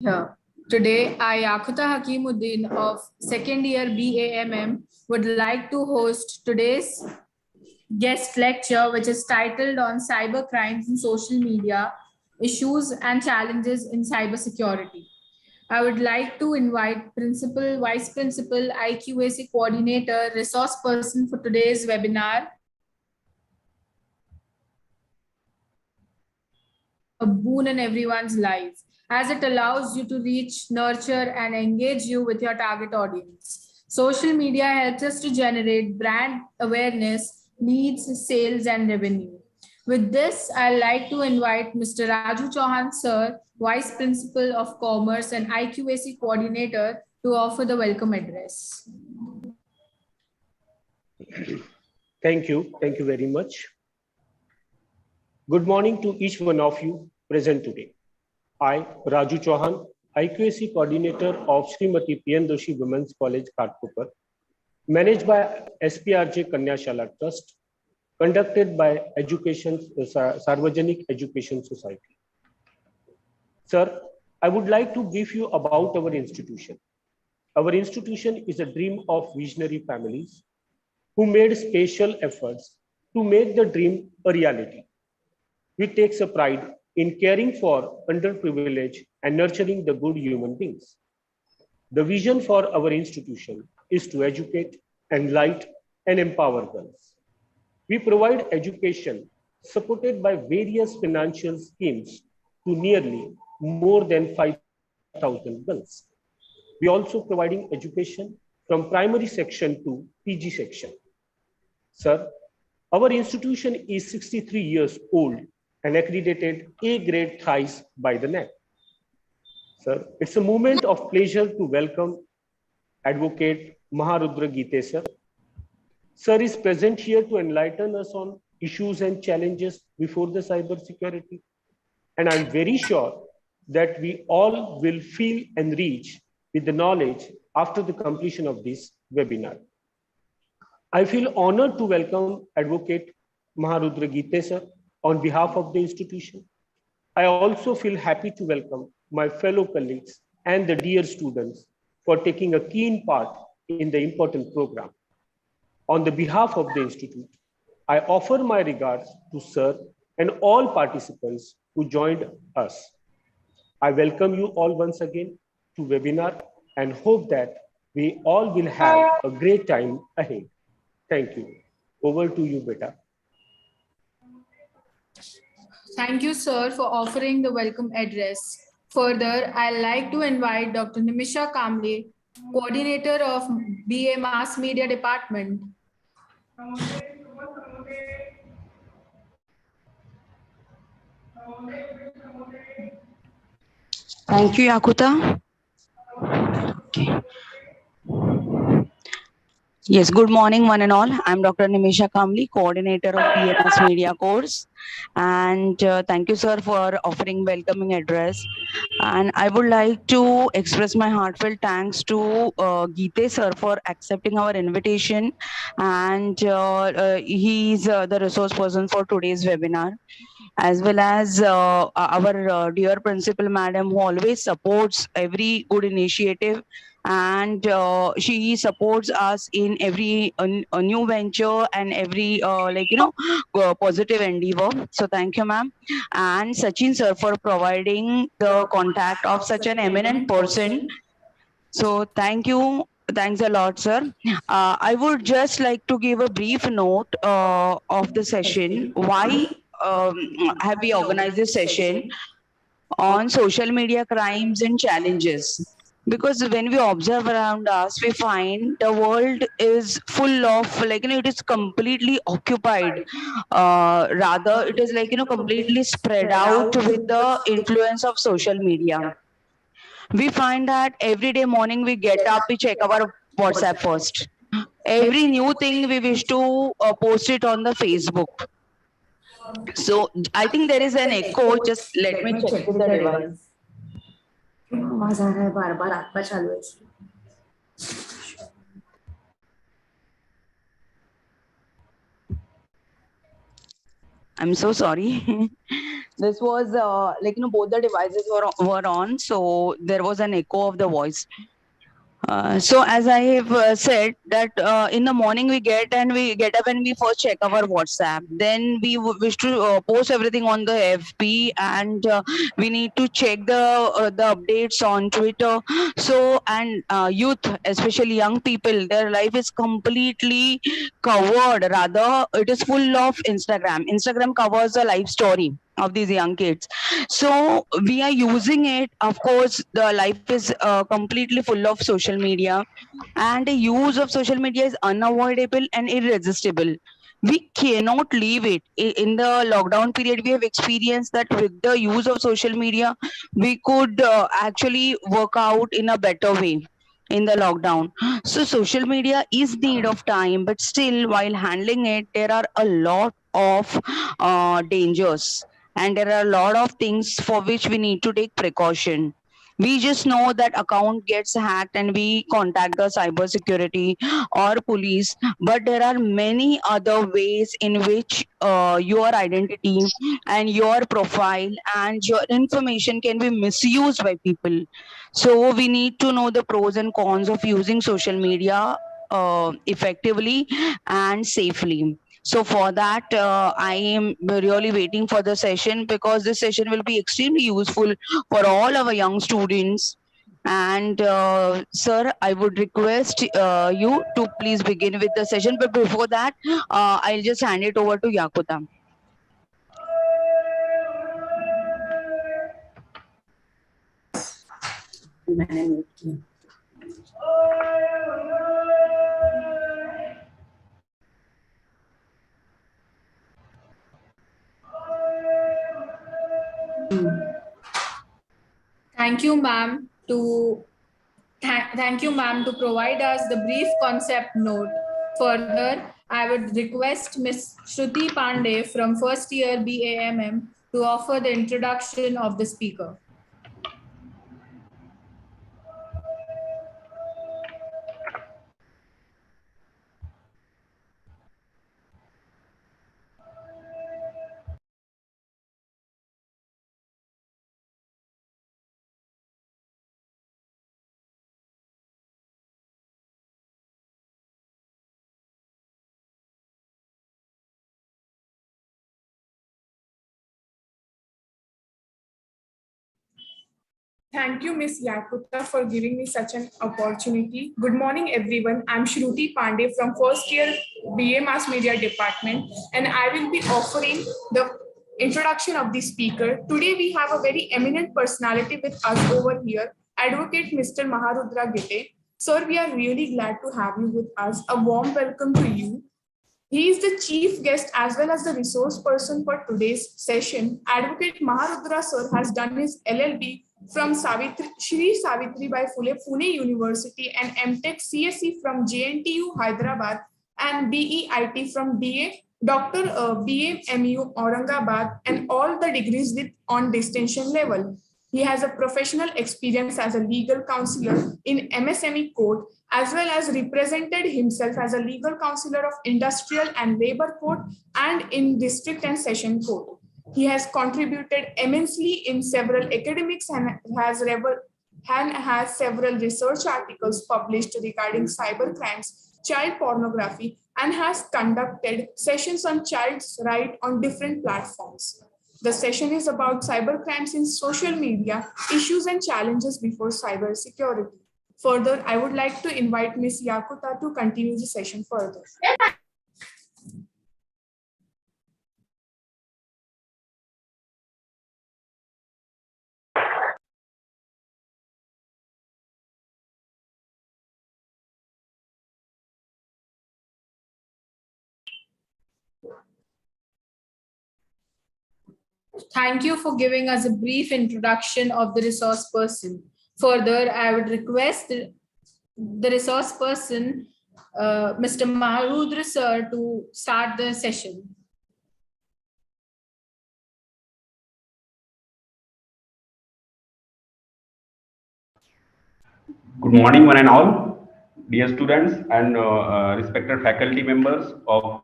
Here. Today, I, Yakuta Hakimuddin of second year BAMM, would like to host today's guest lecture, which is titled on cybercrimes in social media, issues and challenges in cybersecurity. I would like to invite Principal, Vice Principal, IQAC Coordinator, Resource Person for today's webinar, a boon in everyone's life, as it allows you to reach, nurture, and engage you with your target audience. Social media helps us to generate brand awareness, leads, sales, and revenue. With this, I'd like to invite Mr. Raju Chauhan, Sir, Vice Principal of Commerce and IQAC Coordinator, to offer the welcome address. Thank you. Thank you very much. Good morning to each one of you present today. I, Raju Chauhan, IQAC Coordinator of Srimati P.N. Doshi Women's College, Ghatkopar, managed by SPRJ Kanya Shala Trust, conducted by Sarvajanik Education Society. Sir, I would like to brief you about our institution. Our institution is a dream of visionary families who made special efforts to make the dream a reality. We take a pride in caring for underprivileged and nurturing the good human beings. The vision for our institution is to educate, enlighten, and empower girls. We provide education supported by various financial schemes to nearly more than 5,000 girls. We also providing education from primary section to PG section. Sir, our institution is 63 years old and accredited A-grade thrice by the NAC. Sir, it's a moment of pleasure to welcome Advocate Maharudra Gite, sir. Sir is present here to enlighten us on issues and challenges before the cyber security. And I'm very sure that we all will feel enriched with the knowledge after the completion of this webinar. I feel honored to welcome Advocate Maharudra Gite, sir, on behalf of the institution. I also feel happy to welcome my fellow colleagues and the dear students for taking a keen part in the important program. On the behalf of the institute, I offer my regards to Sir and all participants who joined us. I welcome you all once again to webinar and hope that we all will have a great time ahead. Thank you. Over to you, Beta. Thank you, sir, for offering the welcome address. Further, I'd like to invite Dr. Nimisha Kamble, Coordinator of BA Mass Media Department. Thank you, Yakuta. Okay. Yes, good morning, one and all. I'm Dr. Nimisha Kamli, coordinator of BMS Media course. And thank you, sir, for offering welcoming address. And I would like to express my heartfelt thanks to Geete, sir, for accepting our invitation. And he's the resource person for today's webinar, as well as our dear principal madam, who always supports every good initiative, and she supports us in every a new venture and every positive endeavor. So thank you, ma'am. And Sachin sir for providing the contact of such an eminent person. So thank you. Thanks a lot, sir. I would just like to give a brief note of the session. Why have we organized this session on social media crimes and challenges? Because when we observe around us, we find the world is full of, it is completely occupied. Rather, it is completely spread out with the influence of social media. We find that every day morning we get up, we check our WhatsApp first. Every new thing we wish to post it on the Facebook. So I think there is an echo. Just let me check with the device. I'm so sorry. This was both the devices were on, so there was an echo of the voice. So as I have said that in the morning we get up and we first check our WhatsApp. Then we wish to post everything on the FB, and we need to check the updates on Twitter. So and youth, especially young people, their life is completely covered. Rather, it is full of Instagram. Instagram covers the life story of these young kids. So we are using it. Of course, the life is completely full of social media, and the use of social media is unavoidable and irresistible. We cannot leave it. In the lockdown period, we have experienced that with the use of social media, we could actually work out in a better way in the lockdown. So social media is need of time, but still, while handling it, there are a lot of dangers, and there are a lot of things for which we need to take precaution. We just know that account gets hacked and we contact the cyber security or police, but there are many other ways in which your identity and your profile and your information can be misused by people. So we need to know the pros and cons of using social media effectively and safely. So for that, I am really waiting for the session, because this session will be extremely useful for all our young students. And sir, I would request you to please begin with the session. But before that, I'll just hand it over to Yakuta. Thank you, ma'am, thank you, ma'am, to provide us the brief concept note. Further, I would request Ms. Shruti Pandey from first year BAMM to offer the introduction of the speaker. Thank you, Ms. Yakuta, for giving me such an opportunity. Good morning, everyone. I'm Shruti Pandey from first year BA Mass Media Department, and I will be offering the introduction of the speaker. Today, we have a very eminent personality with us over here, Advocate Mr. Maharudra Gite. Sir, we are really glad to have you with us. A warm welcome to you. He is the chief guest as well as the resource person for today's session. Advocate Maharudra sir has done his LLB from Shri Savitri Bai Phule Pune University and MTech CSE from JNTU Hyderabad and BEIT from BA Dr. BAMU Aurangabad, and all the degrees with on distinction level. He has a professional experience as a legal counselor in MSME court, as well as represented himself as a legal counselor of industrial and labor court and in district and session court. He has contributed immensely in several academics and has several research articles published regarding cybercrimes, child pornography, and has conducted sessions on child's right on different platforms. The session is about cybercrimes in social media, issues and challenges before cybersecurity. Further, I would like to invite Ms. Yakuta to continue the session further. Thank you for giving us a brief introduction of the resource person. Further, I would request the resource person, Mr. Maharudra sir, to start the session. Good morning, one and all, dear students and respected faculty members of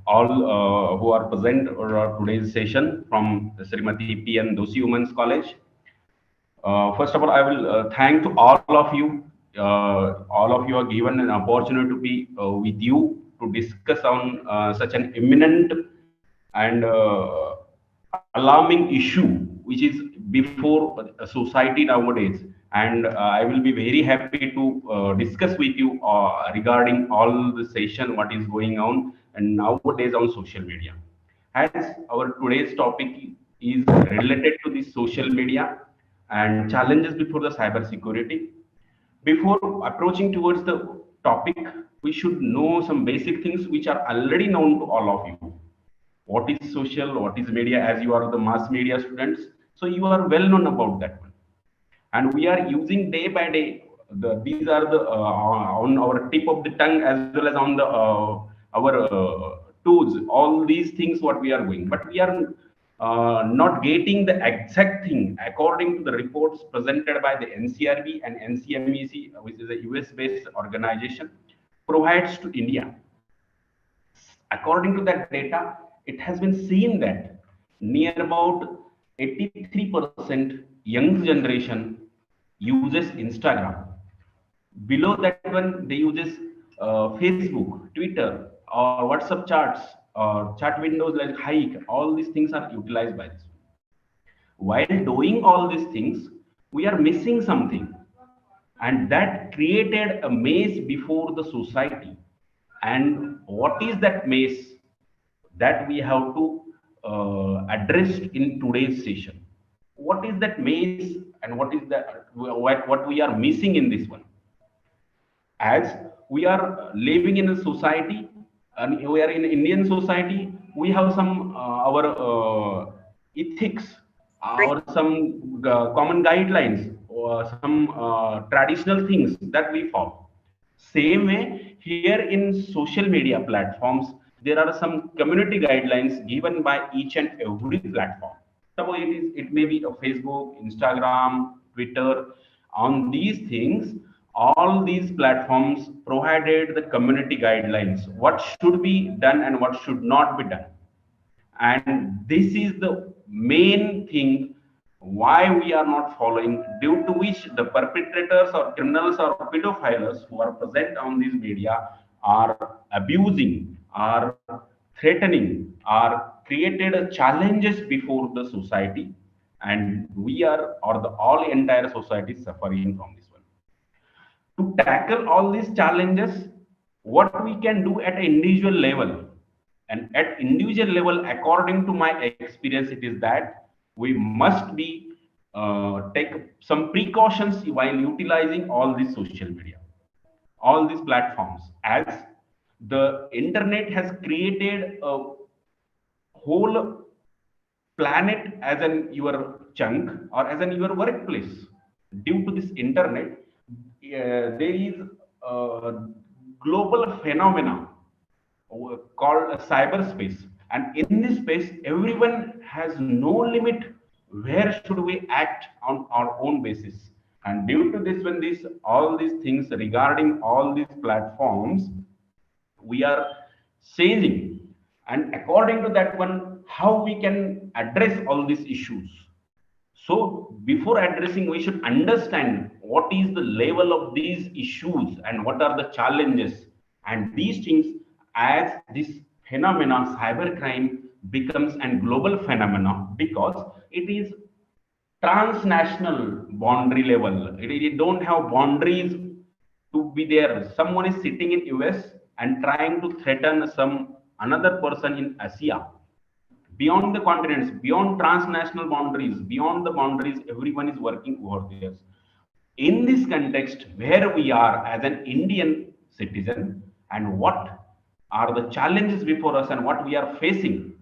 all who are present or today's session from the Srimati P.N. Doshi Women's College. First of all, I will thank to all of you. All of you are given an opportunity to be with you to discuss on such an imminent and alarming issue, which is before society nowadays. And I will be very happy to discuss with you regarding all the session, what is going on and nowadays on social media. As our today's topic is related to the social media and challenges before the cyber security. Before approaching towards the topic, we should know some basic things which are already known to all of you. What is social, what is media, as you are the mass media students. So you are well known about that one. And we are using day by day, these are the on our tip of the tongue as well as on the our tools, all these things what we are doing. But we are not getting the exact thing according to the reports presented by the NCRB and NCMEC, which is a US-based organization, provides to India. According to that data, it has been seen that near about 83% young generation uses Instagram. Below that one, they uses Facebook, Twitter, or WhatsApp chats, or chat windows like Hike. All these things are utilized by this. While doing all these things, we are missing something, and that created a maze before the society. And what is that maze that we have to address in today's session? What is that maze, and what is that what we are missing in this one? As we are living in a society, and we are in Indian society, we have some our ethics or some common guidelines or some traditional things that we follow. Same way, here in social media platforms, there are some community guidelines given by each and every platform. Suppose it may be a Facebook, Instagram, Twitter. On these things, all these platforms provided the community guidelines, what should be done and what should not be done. And this is the main thing why we are not following, due to which the perpetrators or criminals or pedophiles who are present on these media are abusing, are threatening, are created challenges before the society, and we are, or the all entire society, suffering from this one. To tackle all these challenges, what we can do at an individual level, and at individual level, according to my experience, it is that we must be take some precautions while utilizing all these social media, all these platforms, as the internet has created a whole planet as an your chunk or as an your workplace. Due to this internet, there is a global phenomena called cyberspace, and in this space everyone has no limit where should we act on our own basis. And due to this, when this all these things regarding all these platforms, we are saying, and according to that one, how we can address all these issues. So before addressing, we should understand what is the level of these issues and what are the challenges. And these things, as this phenomena, cybercrime, becomes a global phenomenon because it is transnational boundary level. It don't have boundaries to be there. Someone is sitting in US and trying to threaten some another person in Asia. Beyond the continents, beyond transnational boundaries, beyond the boundaries, everyone is working over there. In this context, where we are as an Indian citizen, and what are the challenges before us and what we are facing.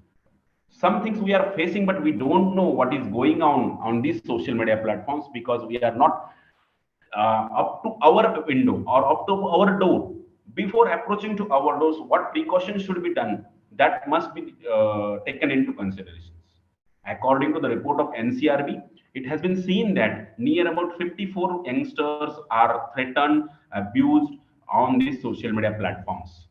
Some things we are facing, but we don't know what is going on these social media platforms because we are not up to our window or up to our door. Before approaching to our doors, what precautions should be done? That must be taken into considerations. According to the report of NCRB, it has been seen that near about 54 youngsters are threatened, abused on these social media platforms.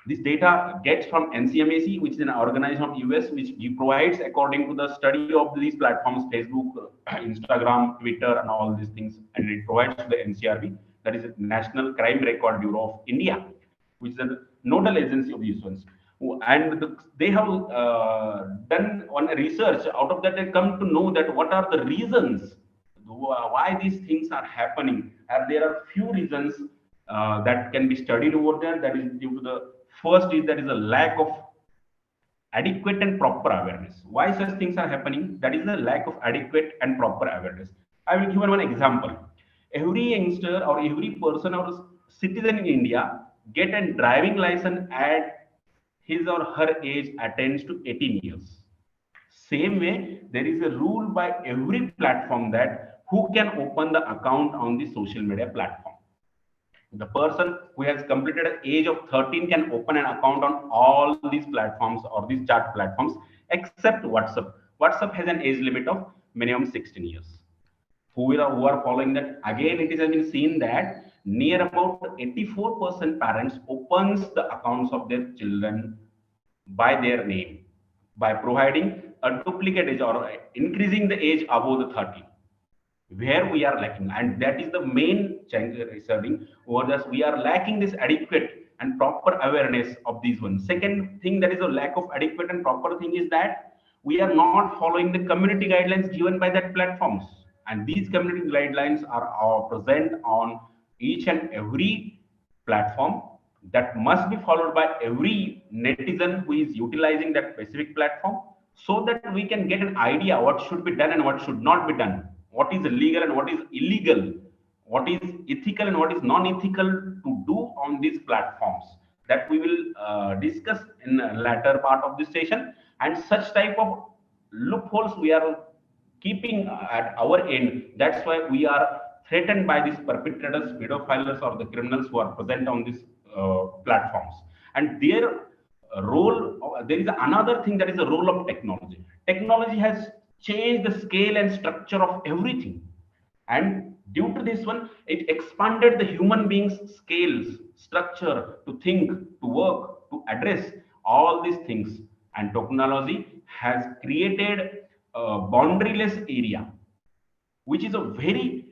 This data gets from NCMAC, which is an organization of US, which provides according to the study of these platforms, Facebook, Instagram, Twitter, and all these things, and it provides to the NCRB, that is the National Crime Record Bureau of India, which is a nodal agency of these ones. And they have done one research. Out of that, they come to know that what are the reasons why these things are happening, and there are few reasons that can be studied over there. That is due to the first is that is a lack of adequate and proper awareness. Why such things are happening? That is the lack of adequate and proper awareness. I will give one example. Every youngster or every person or citizen in India get a driving license at his or her age attains to 18 years. Same way, there is a rule by every platform that who can open the account on the social media platform. The person who has completed an age of 13 can open an account on all these platforms or these chat platforms except WhatsApp. WhatsApp has an age limit of minimum 16 years. Who are following that? Again, it has been seen that near about 84% parents opens the accounts of their children by their name by providing a duplicate age or increasing the age above the 30. Where we are lacking, and that is the main change researching over this, we are lacking this adequate and proper awareness of these ones. Second thing, that is a lack of adequate and proper thing, is that we are not following the community guidelines given by that platforms, and these community guidelines are present on each and every platform that must be followed by every netizen who is utilizing that specific platform, so that we can get an idea what should be done and what should not be done, what is legal and what is illegal, what is ethical and what is non-ethical to do on these platforms. That we will discuss in the latter part of this session. And such type of loopholes we are keeping at our end. That's why we are threatened by these perpetrators, pedophiles, or the criminals who are present on these platforms. And their role, there is another thing, that is the role of technology. Technology has changed the scale and structure of everything, and due to this one, it expanded the human beings scales, structure, to think, to work, to address all these things. And technology has created a boundaryless area, which is a very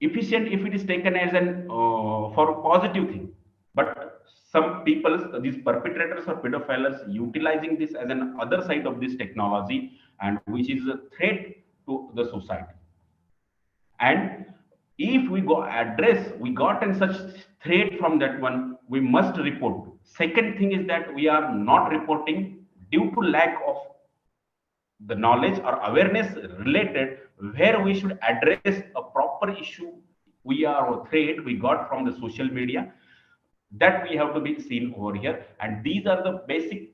efficient if it is taken as an for a positive thing. But some people, these perpetrators or pedophiles, utilizing this as an other side of this technology, and which is a threat to the society. And if we go address, we got in such threat from that one, we must report. Second thing is that we are not reporting due to lack of the knowledge or awareness related, where we should address a proper issue we are threat we got from the social media, that we have to be seen over here. And these are the basic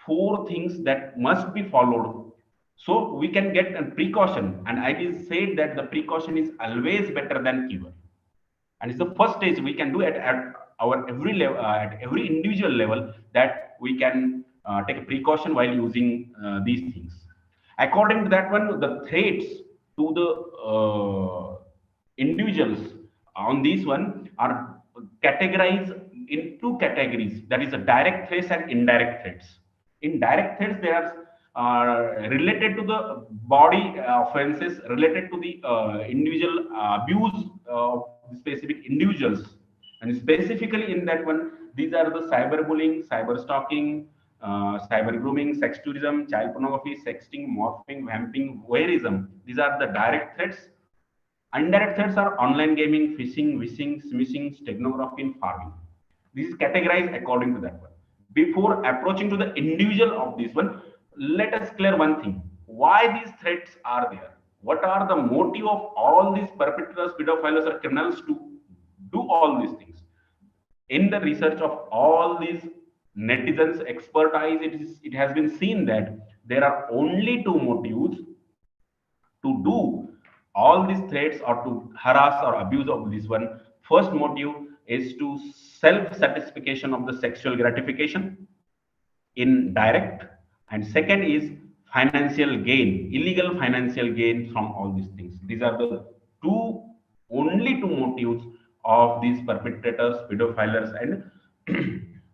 4 things that must be followed, so we can get a precaution. And I will say that the precaution is always better than cure, and it's the first stage we can do at our every level, at every individual level, that we can take a precaution while using these things. According to that one, the threats to the individuals on this one are categorized in 2 categories, that is a direct threats and indirect threats. In direct threats, they are related to the body offenses, related to the individual abuse of specific individuals. And specifically in that one, these are the cyberbullying, cyber stalking, cyber grooming, sex tourism, child pornography, sexting, morphing, vamping, voyeurism. These are the direct threats. Indirect threats are online gaming, phishing, wishing, smishing, steganography, and farming. This is categorized according to that one. Before approaching to the individual of this one, let us clear one thing. Why these threats are there? What are the motive of all these perpetrators, pedophiles, or criminals to do all these things? In the research of all these netizens' expertise, it has been seen that there are only 2 motives to do all these threats or to harass or abuse of this one. First motive is to self-satisfaction of the sexual gratification in direct, and second is financial gain, illegal financial gain from all these things. These are the only two motives of these perpetrators, pedophiles, and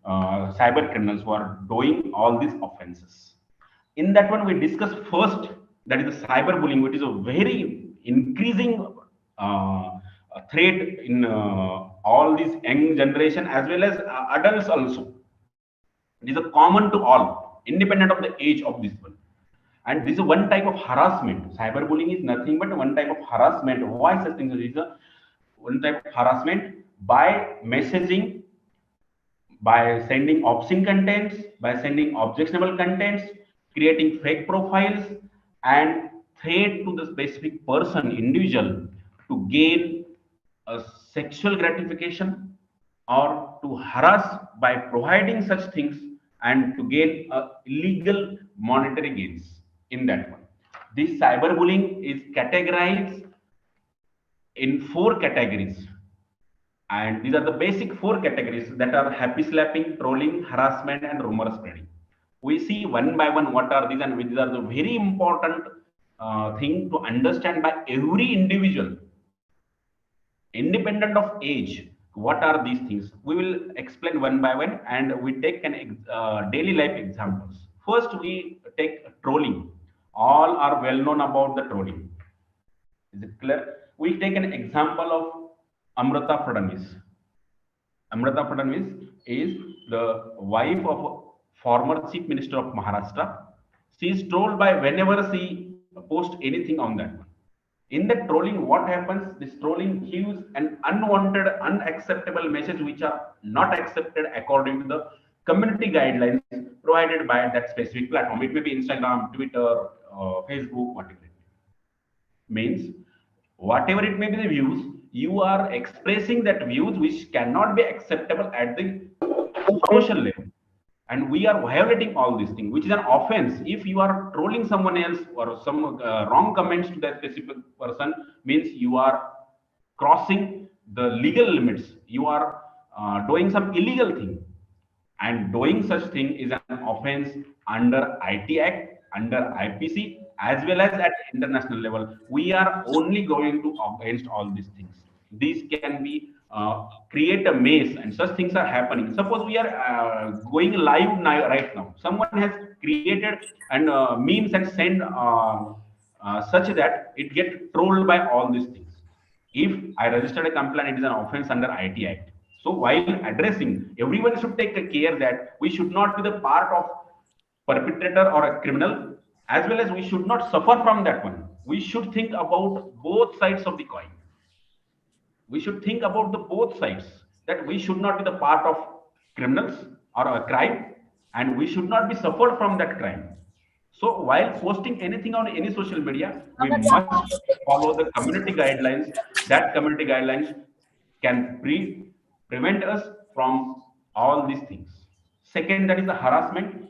cyber criminals who are doing all these offenses. In that one, we discuss first, that is the cyberbullying, which is a very increasing threat in all these young generation as well as adults also. It is a common to all, independent of the age of this one. And this is one type of harassment. Cyberbullying is nothing but one type of harassment. Why such things? It is a one type of harassment by messaging, by sending obscene contents, by sending objectionable contents, creating fake profiles, and threat to the specific person, individual, to gain a sexual gratification or to harass by providing such things and to gain illegal monetary gains in that one. This cyberbullying is categorized in 4 categories, and these are the basic 4 categories, that are happy slapping, trolling, harassment, and rumor spreading. We see one by one what are these, and these are the very important thing to understand by every individual, independent of age. What are these things? We will explain one by one, and we take an daily life examples. First, we take trolling. All are well known about the trolling. Is it clear? We take an example of Amrita Fadnavis. Amrita Fadnavis is the wife of a former chief minister of Maharashtra. She is trolled by whenever she posts anything on that one. In the trolling, what happens? This trolling gives an unwanted, unacceptable message which are not accepted according to the community guidelines provided by that specific platform. It may be Instagram, Twitter, Facebook, whatever. Means whatever it may be the views, you are expressing that views which cannot be acceptable at the social level, and we are violating all these things, which is an offense. If you are trolling someone else or some wrong comments to that specific person, means you are crossing the legal limits, you are doing some illegal thing, and doing such thing is an offense under IT Act, under IPC, as well as at international level. We are only going to against all these things. These can be create a maze, and such things are happening. Suppose we are going live now, right now. Someone has created and memes and send such that it get trolled by all these things. If I registered a complaint, it is an offense under IT Act. So while addressing, everyone should take a care that we should not be the part of perpetrator or a criminal, as well as we should not suffer from that one. We should think about both sides of the coin. We should think about the both sides, that we should not be the part of criminals or a crime, and we should not be suffered from that crime. So while posting anything on any social media, we must follow the community guidelines. That community guidelines can prevent us from all these things. Second, that is the harassment.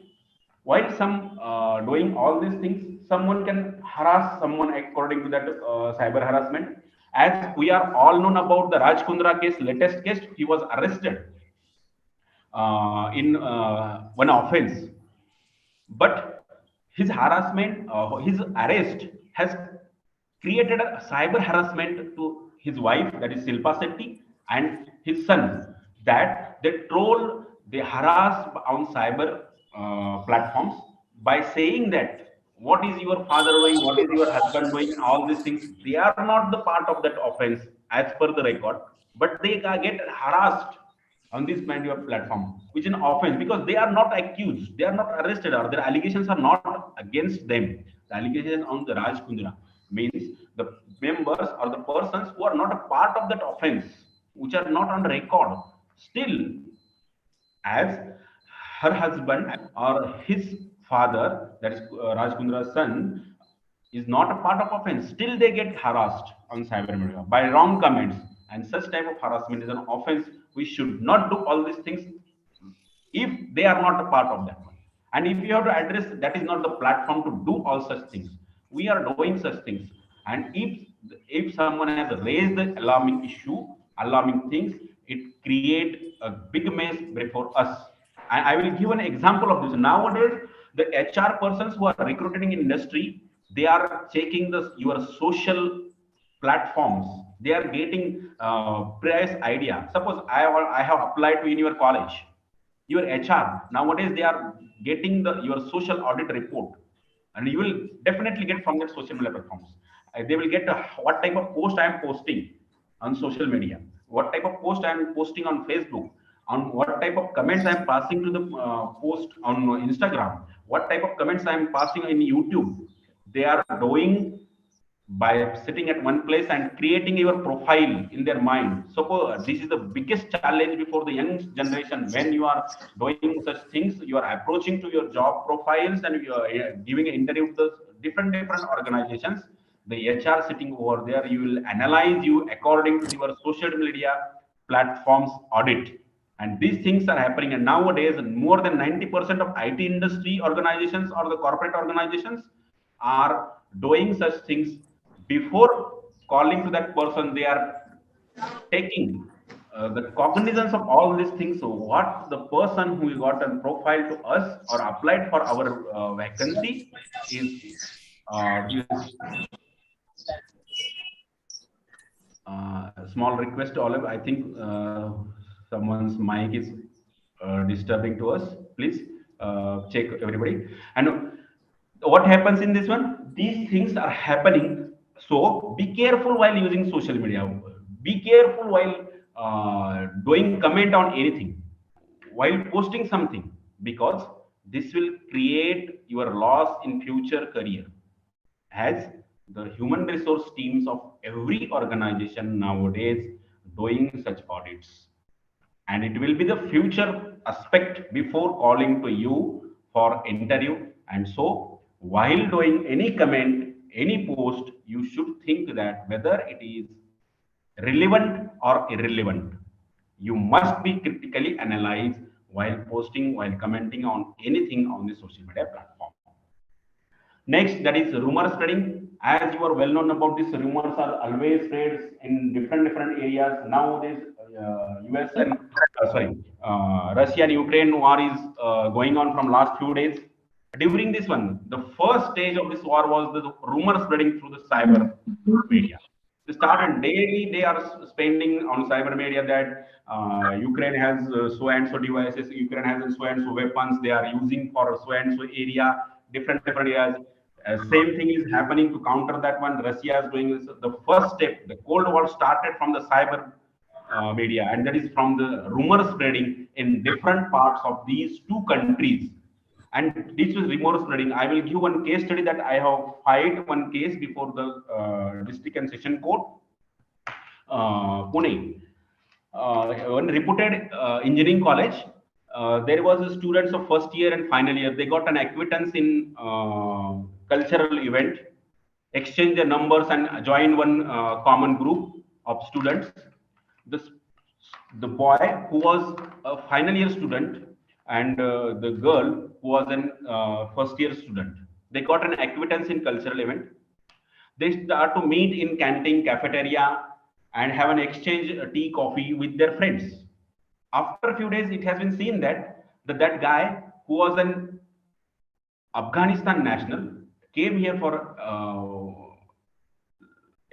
While some doing all these things, someone can harass someone according to that cyber harassment. As we are all known about the Raj Kundra case, latest case, he was arrested in one offense, but his harassment, his arrest has created a cyber harassment to his wife, that is Silpa Shetty, and his son, that they troll, they harass on cyber platforms by saying that what is your father doing, what is your husband doing, all these things. They are not the part of that offense as per the record, but they get harassed on this kind of platform, which is an offense, because they are not accused, they are not arrested, or their allegations are not against them. The allegations on the Raj Kundra means the members or the persons who are not a part of that offense, which are not on record. Still, as her husband or his father, that is Raj Kundra's son, is not a part of offense, still they get harassed on cyber media by wrong comments, and such type of harassment is an offense. We should not do all these things if they are not a part of that one. And if you have to address, that is not the platform to do all such things. We are doing such things, and if someone has raised the alarming issue, alarming things, it creates a big mess before us. And I will give an example of this. Nowadays, the HR persons who are recruiting in industry, they are checking your social platforms. They are getting price idea. Suppose I have applied to in your college, Your HR nowadays, they are getting your social audit report, and you will definitely get from that social media platforms. They will get what type of post I am posting on social media, what type of post I am posting on Facebook, on what type of comments I am passing to the post on Instagram, what type of comments I am passing in YouTube. They are doing by sitting at one place and creating your profile in their mind. So this is the biggest challenge before the young generation. When you are doing such things, you are approaching to your job profiles and you are giving an interview to the different organizations. The HR sitting over there, you will analyze you according to your social media platforms audit. And these things are happening, and nowadays more than 90% of IT industry organizations or the corporate organizations are doing such things. Before calling to that person, they are taking the cognizance of all these things. So what the person who got a profile to us or applied for our vacancy is small request to all of, I think someone's mic is disturbing to us. Please check everybody. And what happens in this one? These things are happening. So be careful while using social media. Be careful while doing comment on anything, while posting something, because this will create your loss in future career, as the human resource teams of every organization nowadays doing such audits, and it will be the future aspect before calling to you for interview. And so while doing any comment, any post, you should think that whether it is relevant or irrelevant. You must be critically analyzed while posting, while commenting on anything on the social media platform. Next, that is rumor spreading. As you are well known about this, rumors are always spread in different areas. Nowadays, US and Russia and Ukraine war is going on from last few days. During this one, the first stage of this war was the rumor spreading through the cyber media. They started daily. They are spending on cyber media that Ukraine has so and so devices. Ukraine has so and so weapons. They are using for so and so area, different areas. Same thing is happening to counter that one. Russia is doing this. The first step, the Cold War started from the cyber media, and that is from the rumor spreading in different parts of these two countries. And this was rumor spreading. I will give one case study that I have filed one case before the district and session court, Pune. One reputed engineering college, there was a students of first year and final year. They got an acquittance in cultural event, exchange their numbers and join one common group of students. The boy who was a final year student and the girl who was an first year student, they got an acquittance in cultural event. They start to meet in canteen, cafeteria, and have an exchange tea, coffee with their friends. After a few days, it has been seen that that guy who was an Afghanistan national came here for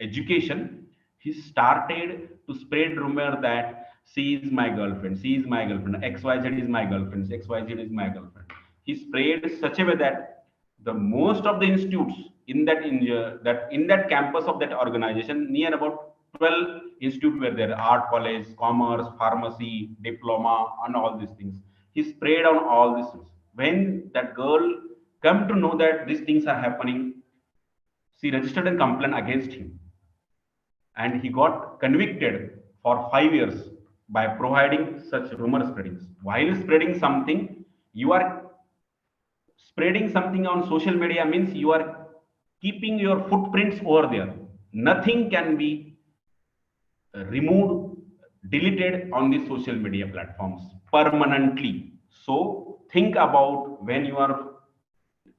education. He started to spread rumor that she is my girlfriend, she is my girlfriend, XYZ is my girlfriend, XYZ is my girlfriend. He spread such a way that the most of the institutes in that campus of that organization, near about 12 institutes were there: art college, commerce, pharmacy, diploma, and all these things. He sprayed on all these things. When that girl come to know that these things are happening, she registered a complaint against him, and he got convicted for 5 years by providing such rumor spreadings. While spreading something, you are spreading something on social media means you are keeping your footprints over there. Nothing can be removed, deleted on the social media platforms permanently. So think about when you are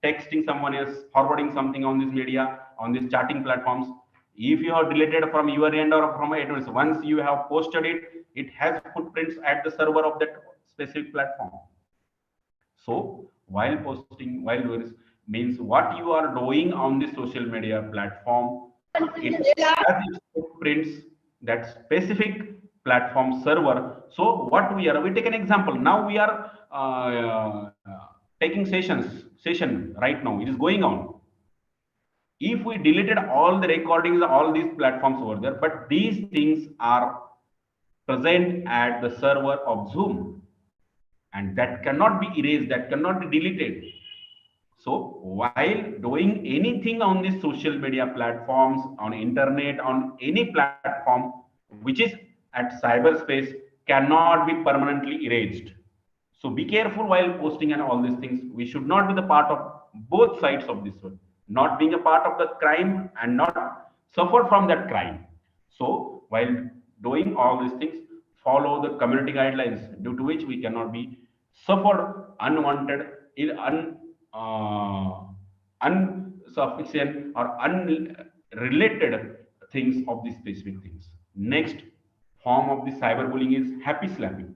texting someone else, forwarding something on this media, on these chatting platforms. If you are deleted from your end or from it, once you have posted it, it has footprints at the server of that specific platform. So while posting, while doing this, means what you are doing on the social media platform, it has its footprints, that specific platform server. So what we take an example. Now we are taking session right now. It is going on. If we deleted all the recordings, all these platforms over there, but these things are present at the server of Zoom, and that cannot be erased, that cannot be deleted. So while doing anything on these social media platforms, on internet, on any platform which is at cyberspace, cannot be permanently erased. So be careful while posting and all these things. We should not be the part of both sides of this one, not being a part of the crime and not suffer from that crime. So while doing all these things, follow the community guidelines, due to which we cannot be suffered unwanted, uh, insufficient or unrelated things of these specific things. Next form of the cyberbullying is happy slapping.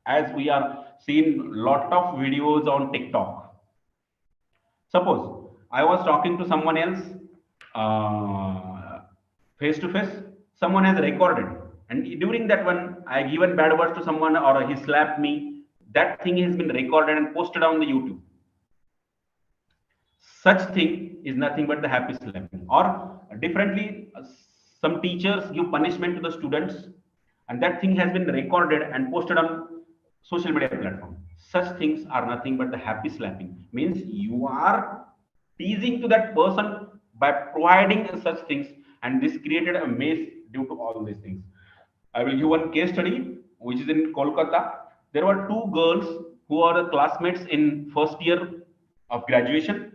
As we are seeing lot of videos on TikTok. Suppose I was talking to someone else face to face, someone has recorded, and during that one I given bad words to someone or he slapped me. That thing has been recorded and posted on the YouTube. Such thing is nothing but the happy slapping. Or differently, some teachers give punishment to the students, and that thing has been recorded and posted on social media platform. Such things are nothing but the happy slapping. Means you are teasing to that person by providing such things, and this created a mess due to all these things. I will give one case study which is in Kolkata. There were two girls who are the classmates in first year of graduation.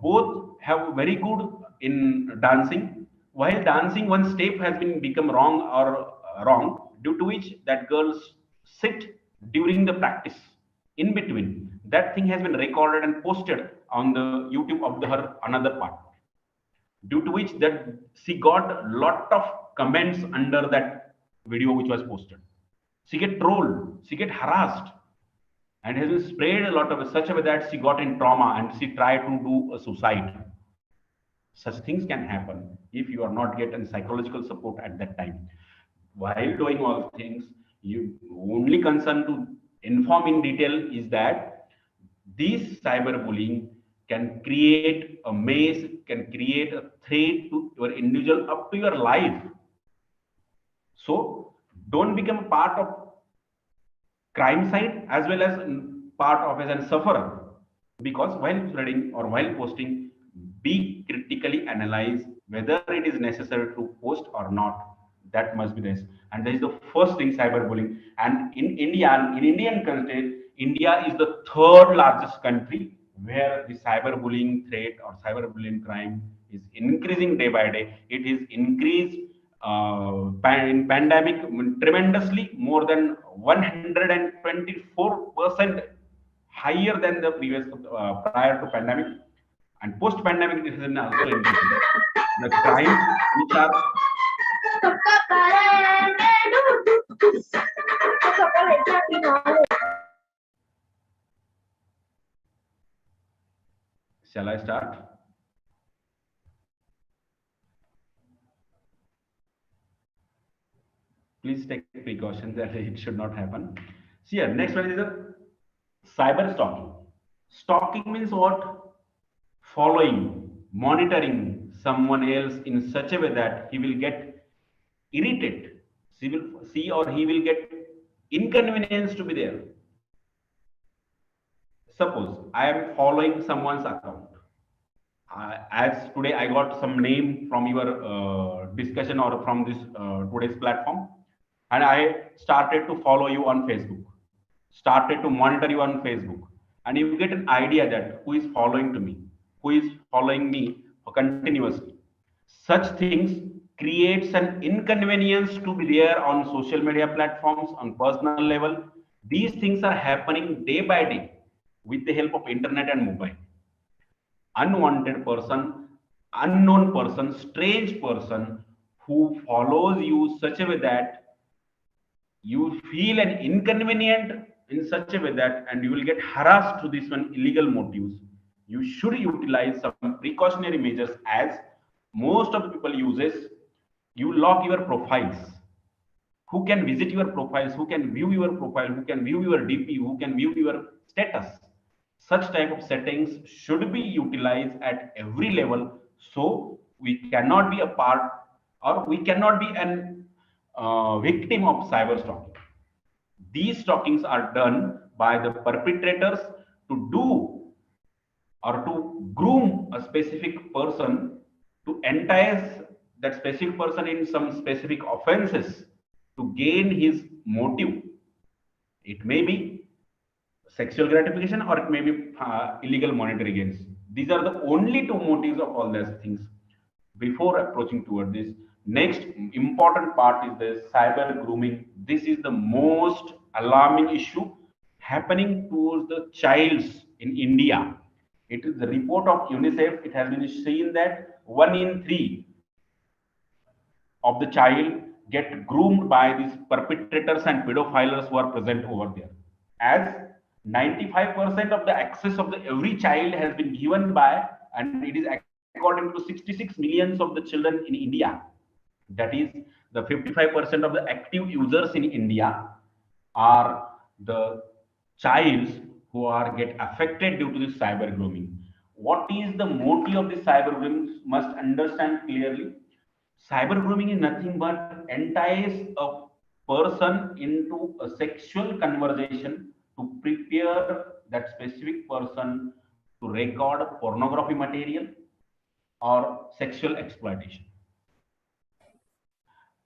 Both have very good in dancing. While dancing, one step has been become wrong or wrong, due to which that girl sit during the practice in between. That thing has been recorded and posted on the YouTube of her another part, due to which that she got lot of comments under that video which was posted. She get trolled, she get harassed, and has been spread a lot of such a way that she got in trauma and she tried to do a suicide. Such things can happen if you are not getting psychological support at that time. While doing all things, you only concern to inform in detail is that this cyberbullying can create a maze, can create a threat to your individual up to your life. So don't become a part of crime side as well as part of as a sufferer, because while spreading or while posting, be critically analyze whether it is necessary to post or not. That must be this, and that is the first thing, cyberbullying. And in India, in Indian country, India is the third largest country where the cyberbullying threat or cyberbullying crime is increasing day by day. It is increased in pandemic tremendously, more than 124% higher than the previous prior to pandemic, and post pandemic this is also increasing. The crimes which are shall I start? Please take precautions that it should not happen. See here, next one is the cyber stalking. Stalking means what? Following, monitoring someone else in such a way that he will get irritated. She or he will get inconvenienced to be there. Suppose I am following someone's account. As today I got some name from your discussion or from this today's platform, and I started to follow you on Facebook, started to monitor you on Facebook, and you get an idea that who is following to me, who is following me continuously. Such things creates an inconvenience to be there on social media platforms on personal level. These things are happening day by day with the help of internet and mobile. Unwanted person, unknown person, strange person who follows you such a way that you feel an inconvenient in such a way that, and you will get harassed to this one illegal motives. You should utilize some precautionary measures, as most of the people uses. You lock your profiles. who can visit your profiles, who can view your profile, who can view your DP, who can view your status. Such type of settings should be utilized at every level, so we cannot be a part, or we cannot be an victim of cyber stalking. These stalkings are done by the perpetrators to do or to groom a specific person, to entice that specific person in some specific offenses to gain his motive. It may be sexual gratification, or it may be illegal monetary gains. These are the only two motives of all these things. Before approaching toward this, next important part is the cyber grooming. This is the most alarming issue happening towards the childs in India. It is the report of UNICEF. It has been seen that 1 in 3 of the child get groomed by these perpetrators and pedophiles who are present over there. As 95% of the access of the every child has been given by, and it is according to 66 millions of the children in India. That is, the 55% of the active users in India are the childs who are get affected due to this cyber grooming. What is the motive of this cyber grooming? Must understand clearly. Cyber grooming is nothing but entice a person into a sexual conversation to prepare that specific person to record pornography material or sexual exploitation.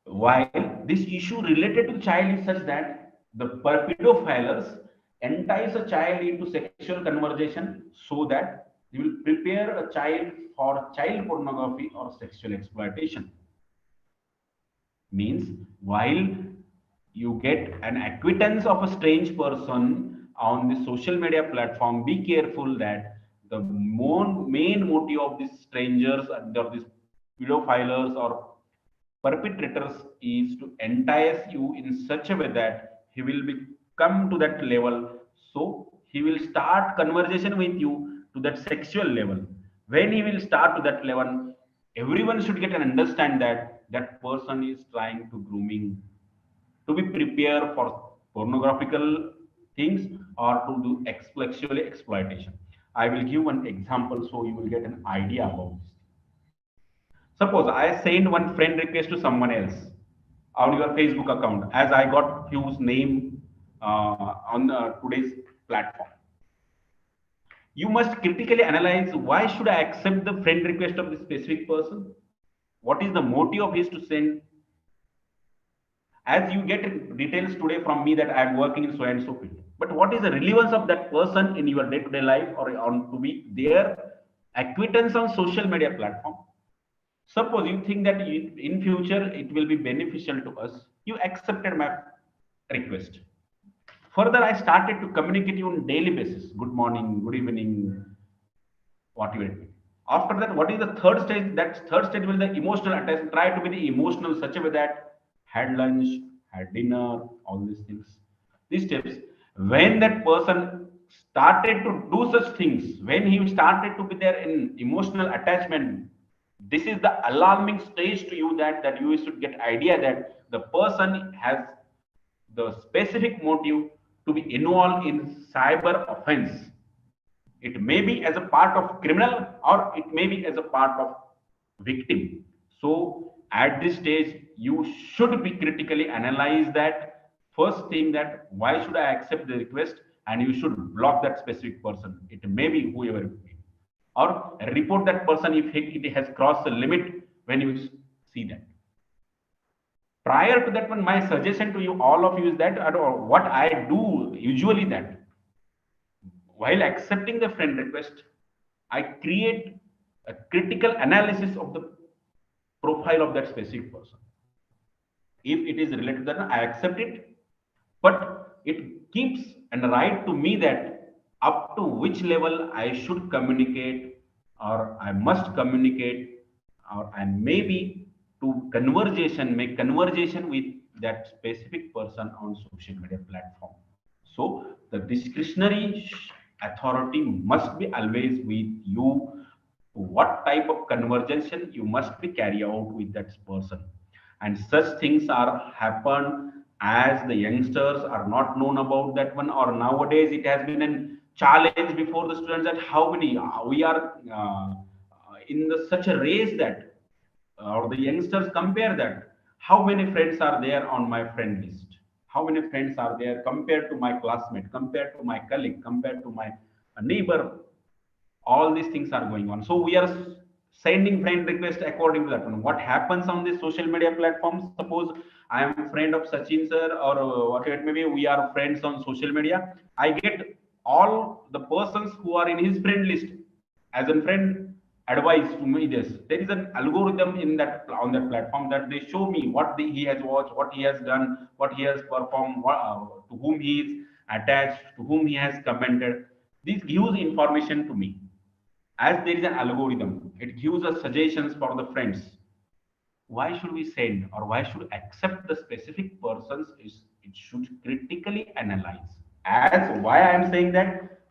While this issue related to the child is such that the pedophiles entice a child into sexual conversation so that they will prepare a child for child pornography or sexual exploitation. Means while you get an acquaintance of a strange person on the social media platform, be careful that the main motive of these strangers and of these pedophiles or perpetrators is to entice you in such a way that he will come to that level. So he will start conversation with you to that sexual level. When he will start to that level, everyone should get and understand that that person is trying to grooming, to be prepared for pornographical things or to do sexual exploitation. I will give one example so you will get an idea about this. Suppose I send one friend request to someone else on your Facebook account, as I got few name on today's platform. You must critically analyze, why should I accept the friend request of this specific person? What is the motive of his to send? As you get details today from me that I am working in so and so field, but what is the relevance of that person in your day-to-day life or on to be their acquaintance on social media platform? Suppose you think that in future it will be beneficial to us, you accepted my request. Further, I started to communicate you on daily basis. Good morning, good evening, what you will do. After that, what is the third stage? That third stage will the emotional attachment. Try to be the emotional such a way that had lunch, had dinner, all these things. These steps. When that person started to do such things, when he started to be there in emotional attachment, this is the alarming stage to you that you should get idea that the person has the specific motive to be involved in cyber offense. It may be as a part of criminal or it may be as a part of victim. So at this stage, you should be critically analyze that first thing, that why should I accept the request, and you should block that specific person. It may be whoever it may be, or report that person if it has crossed the limit when you see that. Prior to that one, my suggestion to you, all of you, is that what I do usually, that while accepting the friend request, I create a critical analysis of the profile of that specific person. If it is related to that, I accept it, but it keeps and right to me that up to which level I should communicate, or I must communicate, or I maybe to make conversation with that specific person on social media platform. So the discretionary authority must be always with you. What type of conversation you must be carry out with that person. and such things are happen as the youngsters are not known about that one, or nowadays it has been a challenge before the students that how many we are in such a race that or the youngsters compare that how many friends are there on my friend list, how many friends are there compared to my classmate, compared to my colleague, compared to my neighbor. All these things are going on, so we are sending friend request according to that one. What happens on this social media platforms, suppose I am a friend of Sachin sir, or whatever it may be, we are friends on social media, I get all the persons who are in his friend list as a friend advice to me. This there is an algorithm in that on that platform that they show me what he has watched, what he has done, what he has performed, to whom he is attached, to whom he has commented. This gives information to me. As there is an algorithm, it gives us suggestions for the friends. Why should we send or why should accept the specific persons is it should critically analyze. As why I am saying that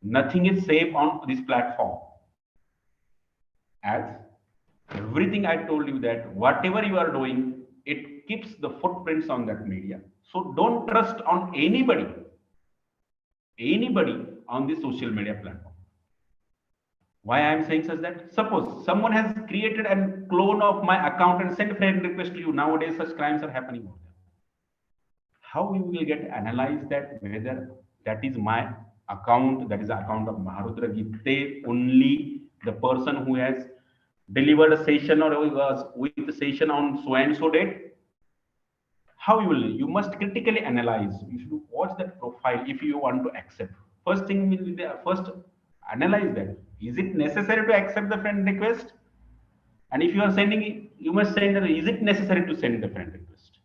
nothing is safe on this platform, as everything I told you that whatever you are doing, it keeps the footprints on that media. So don't trust on anybody on the social media platform. Why I am saying such that, suppose someone has created a clone of my account and sent friend request to you. Nowadays such crimes are happening over there. How you will get analyze that whether that is my account, that is the account of Maharudra Gite, only the person who has delivered a session or was with the session on so and so date? How you must critically analyze. You should watch that profile if you want to accept. First thing will be the first analyze that. Is it necessary to accept the friend request? And if you are sending it, you must send is it necessary to send the friend request?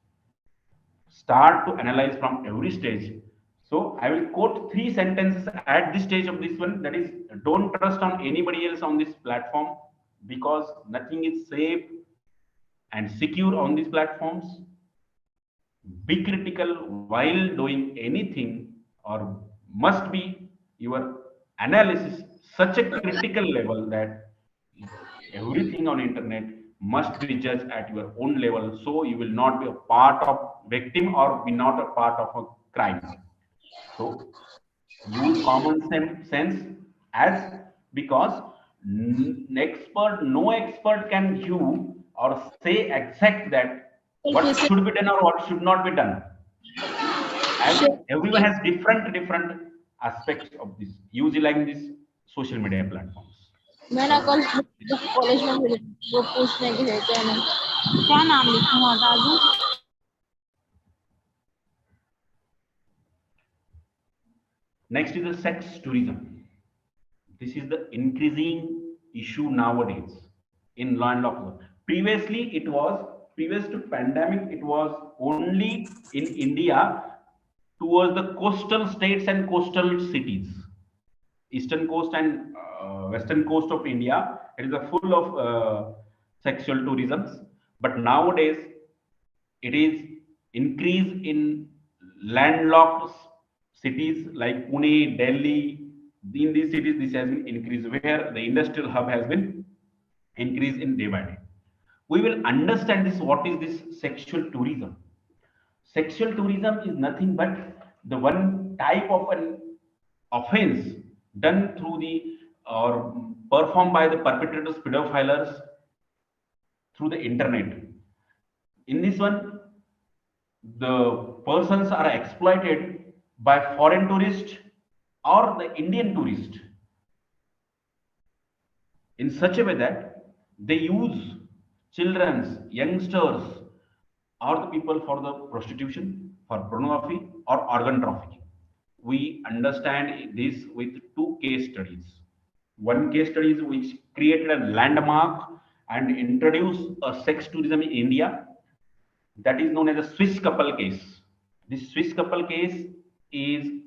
Start to analyze from every stage. So I will quote 3 sentences at this stage of this one. That is, don't trust on anybody else on this platform, because nothing is safe and secure on these platforms. Be critical while doing anything, or must be your analysis such a critical level that everything on internet must be judged at your own level, so you will not be a part of victim or be not a part of a crime. So use common sense, as because no expert can give or say exact that what should be done or what should not be done, as everyone has different aspects of this utilizing these social media platforms. मैंने कल college में वो पूछने गए थे ना, क्या नाम लिखूं Raju? Next is the sex tourism. This is the increasing issue nowadays in land of law. Previously, previous to pandemic, it was only in India towards the coastal states and coastal cities, eastern coast and western coast of India. It is a full of sexual tourism. But nowadays, it is increased in landlocked cities like Pune, Delhi. In these cities, this has been increased, where the industrial hub has been increased in day by day. We will understand this. What is this sexual tourism? Sexual tourism is nothing but the one type of an offense done through the or performed by the perpetrators, pedophiles, through the internet. In this one, the persons are exploited by foreign tourists or the Indian tourist in such a way that they use children's, youngsters, or the people for the prostitution, for pornography, or organ trafficking. We understand this with 2 case studies. One case study which created a landmark and introduced a sex tourism in India, that is known as a Swiss couple case. This Swiss couple case is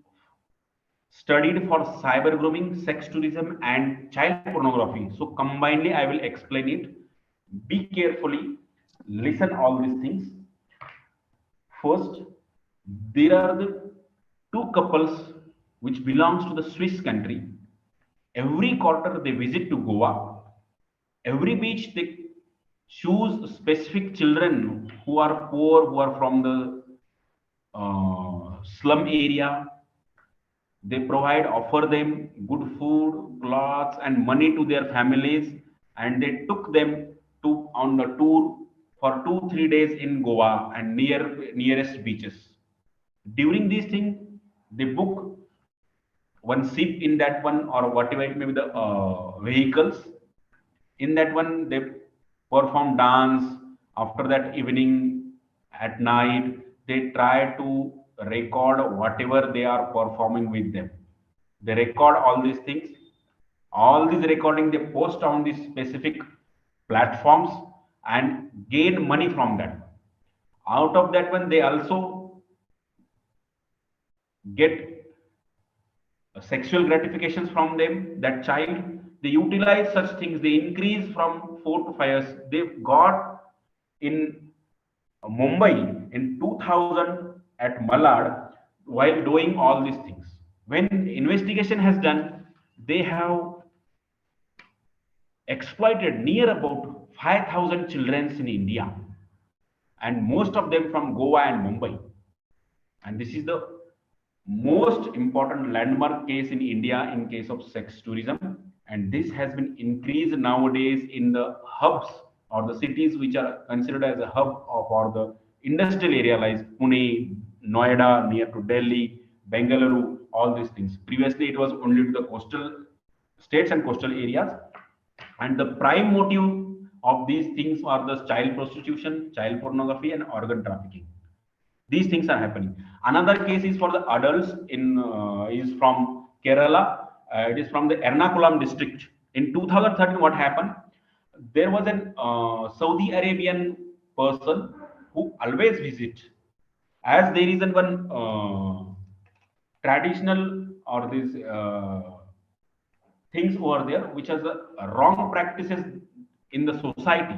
studied for cyber grooming, sex tourism, and child pornography. So combinedly, I will explain it. Be carefully, listen all these things. First, there are the 2 couples which belongs to the Swiss country. Every quarter they visit to Goa. Every beach they choose specific children who are poor, who are from the slum area. They offer them good food, clothes, and money to their families, and they took them to on the tour for 2 3 days in Goa and nearest beaches. During these things, they book one ship in that one or whatever it may be the vehicles. In that one, they perform dance. After that evening, at night, they try to record whatever they are performing with them. They record all these things. All these recording they post on these specific platforms and gain money from that. Out of that one, they also get sexual gratifications from them, that child. They utilize such things. They increase from 4 to 5 years. They got in Mumbai in 2000 at Malad while doing all these things. When investigation has done, they have exploited near about 5,000 children in India, and most of them from Goa and Mumbai. And this is the most important landmark case in India in case of sex tourism. And this has been increased nowadays in the hubs or the cities which are considered as a hub of or the industrial area like Pune, Noida, near to Delhi, Bengaluru, all these things. Previously, it was only to the coastal states and coastal areas. And the prime motive of these things are the child prostitution, child pornography, and organ trafficking. These things are happening. Another case is for the adults in is from Kerala. It is from the Ernakulam district. In 2013, what happened? There was an Saudi Arabian person who always visit, as there is one traditional or this things over there which has a wrong practices in the society.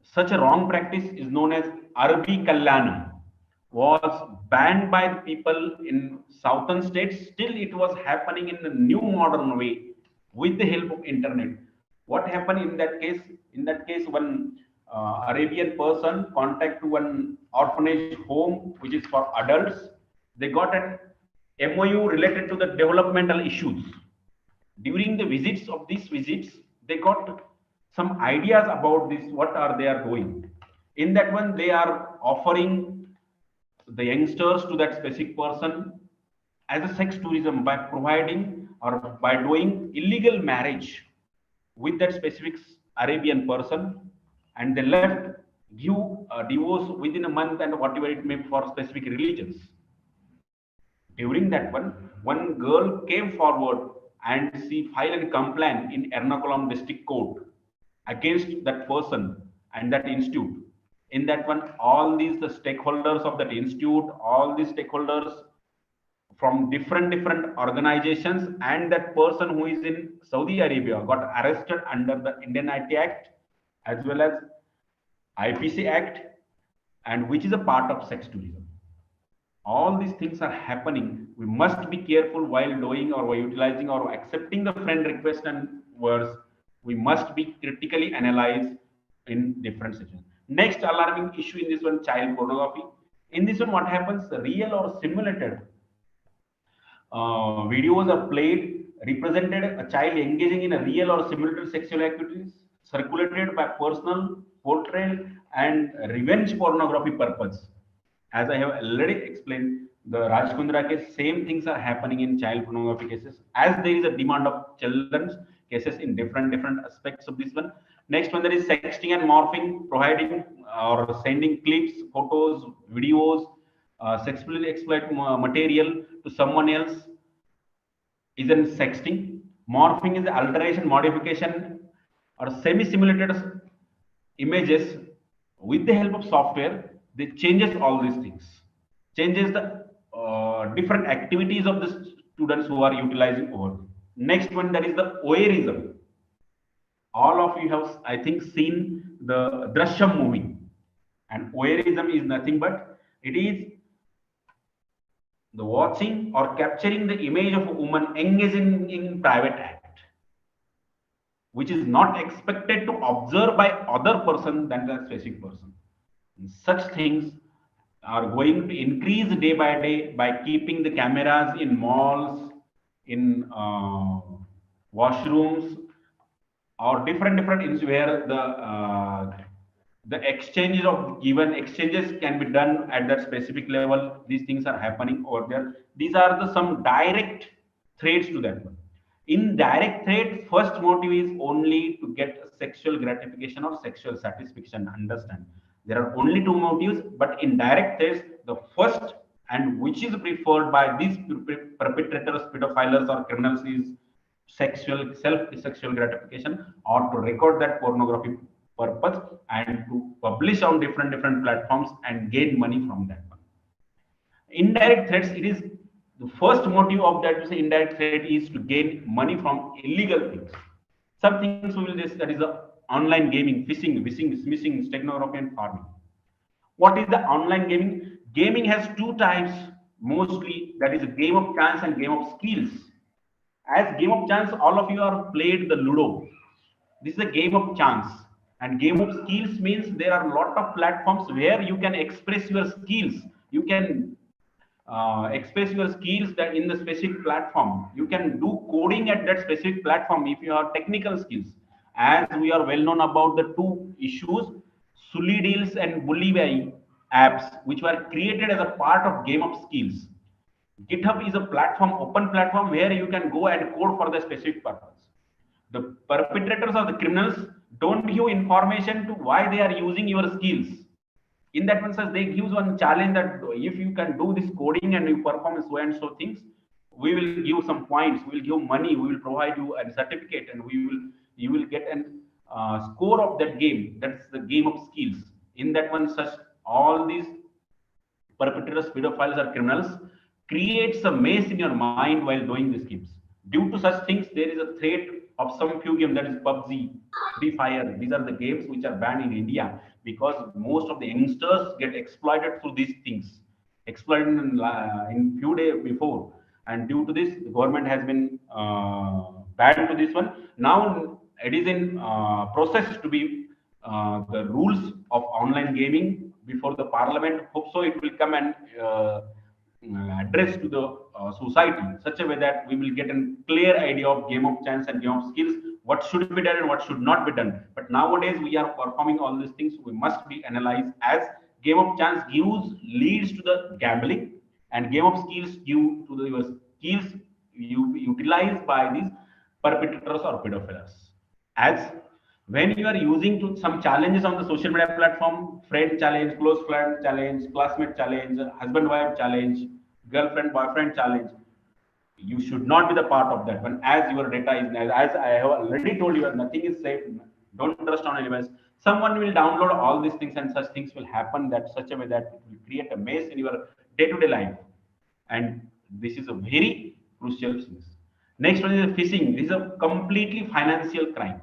Such a wrong practice is known as Arabi Kalyanam, was banned by the people in southern states. Still, it was happening in a new modern way with the help of internet. What happened in that case? In that case, one Arabian person contact to one orphanage home which is for adults. They got an MOU related to the developmental issues. During the visits of these visits, they got some ideas about this, what are they are doing. In that one, they are offering the youngsters to that specific person as a sex tourism by providing or by doing illegal marriage with that specific Arabian person, and they left give a divorce within a month and whatever it may be for specific religions. During that one girl came forward and she filed a complaint in Ernakulam district court against that person and that institute. In that one, all these the stakeholders of that institute, all these stakeholders from different organizations, and that person who is in Saudi Arabia got arrested under the Indian IT Act as well as IPC Act, and which is a part of sex tourism. All these things are happening. We must be careful while doing or while utilizing or accepting the friend request and words. We must be critically analyzed in different situations. Next alarming issue in this one, child pornography. In this one, what happens? Real or simulated videos are played, represented a child engaging in a real or simulated sexual activities, circulated by personal, portrayal, and revenge pornography purpose. As I have already explained, the Rajkundra case, same things are happening in child pornography cases, as there is a demand of children's cases in different aspects of this one. Next one, there is sexting and morphing, providing or sending clips, photos, videos, sexually exploit material to someone else is in sexting. Morphing is the alteration, modification, or semi-simulated images with the help of software. They changes all these things, changes the different activities of the students who are utilizing over. Next one, that is the voyeurism. All of you have, I think, seen the Drishyam movie, and voyeurism is nothing but it is the watching or capturing the image of a woman engaging in private act which is not expected to observe by other person than the specific person. Such things are going to increase day by day by keeping the cameras in malls, in washrooms, or different ins where the exchanges of given exchanges can be done at that specific level. These things are happening over there. These are the some direct threats to that one. Indirect threat, first motive is only to get sexual gratification or sexual satisfaction. Understand? There are only two motives, but in direct threats, the first and which is preferred by these perpetrators, pedophiles, or criminals is sexual gratification, or to record that pornography purpose and to publish on different platforms and gain money from that one. Indirect threats, it is the first motive of that indirect threat is to gain money from illegal things. Some things we will just, that is the online gaming, phishing, smishing, steganography, and farming. What is the online gaming? Gaming has two types mostly, that is a game of chance and game of skills. As game of chance, all of you are played the Ludo. This is a game of chance. And game of skills means there are a lot of platforms where you can express your skills. You can express your skills that in the specific platform. You can do coding at that specific platform if you have technical skills. As we are well known about the two issues, Sully Deals and Bully apps, which were created as a part of game of skills. GitHub is a platform, open platform, where you can go and code for the specific purpose. The perpetrators or the criminals don't give information to why they are using your skills. In that instance, they give one challenge that if you can do this coding and you perform so and so things, we will give some points, we will give money, we will provide you a certificate, and you will get an score of that game. That's the game of skills. In that one, such all these perpetrators, pedophiles, or criminals creates a mess in your mind while doing these games. Due to such things, there is a threat of some few games, that is PUBG, Free Fire. These are the games which are banned in India because most of the youngsters get exploited through these things, exploited in few days before. And due to this, the government has been banned to this one. Now it is in process to be the rules of online gaming before the parliament. Hope so it will come and address to the society in such a way that we will get a clear idea of game of chance and game of skills, what should be done and what should not be done. But nowadays we are performing all these things, we must be analyzed as game of chance leads to the gambling, and game of skills give to the skills utilized by these perpetrators or pedophiles. As when you are using to some challenges on the social media platform, friend challenge, close friend challenge, classmate challenge, husband wife challenge, girlfriend boyfriend challenge, you should not be the part of that one, as your data is, as I have already told you, nothing is safe. Don't trust on anyone. Someone will download all these things and such things will happen that such a way that it will create a mess in your day-to-day life. And this is a very crucial thing. Next one is phishing. This is a completely financial crime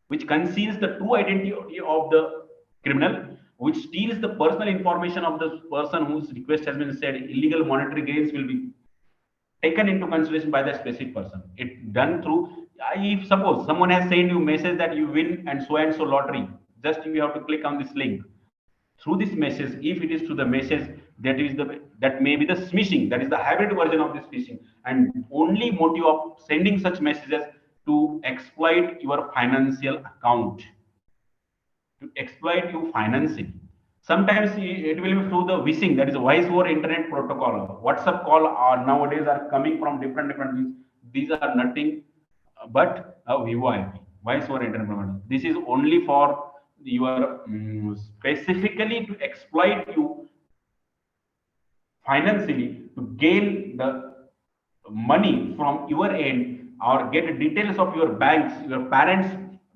which conceals the true identity of the criminal, which steals the personal information of the person whose request has been said. Illegal monetary gains will be taken into consideration by the specific person. It done through, if suppose someone has sent you message that you win and so lottery, just you have to click on this link. Through this message, if it is to the message, that may be the smishing, that is the hybrid version of this phishing, and only motive of sending such messages to exploit your financial account, to exploit you financially. Sometimes it will be through the phishing, that is voice over internet protocol. WhatsApp call are nowadays are coming from different means. These are nothing but a VoIP, voice over internet protocol. This is only for your specifically to exploit you financially, to gain the money from your end, or get details of your banks, your parents'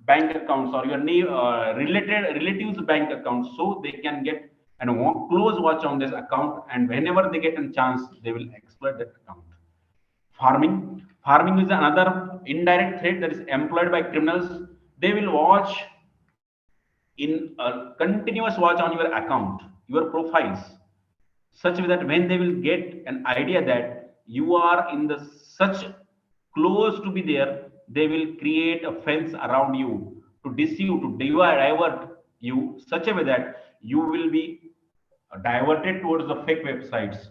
bank accounts, or your relatives' bank accounts, so they can get and close watch on this account, and whenever they get a chance, they will exploit that account. Farming is another indirect threat that is employed by criminals. They will watch in a continuous watch on your account, your profiles, such that when they will get an idea that you are in the such close to be there, they will create a fence around you to deceive, to divert you such a way that you will be diverted towards the fake websites.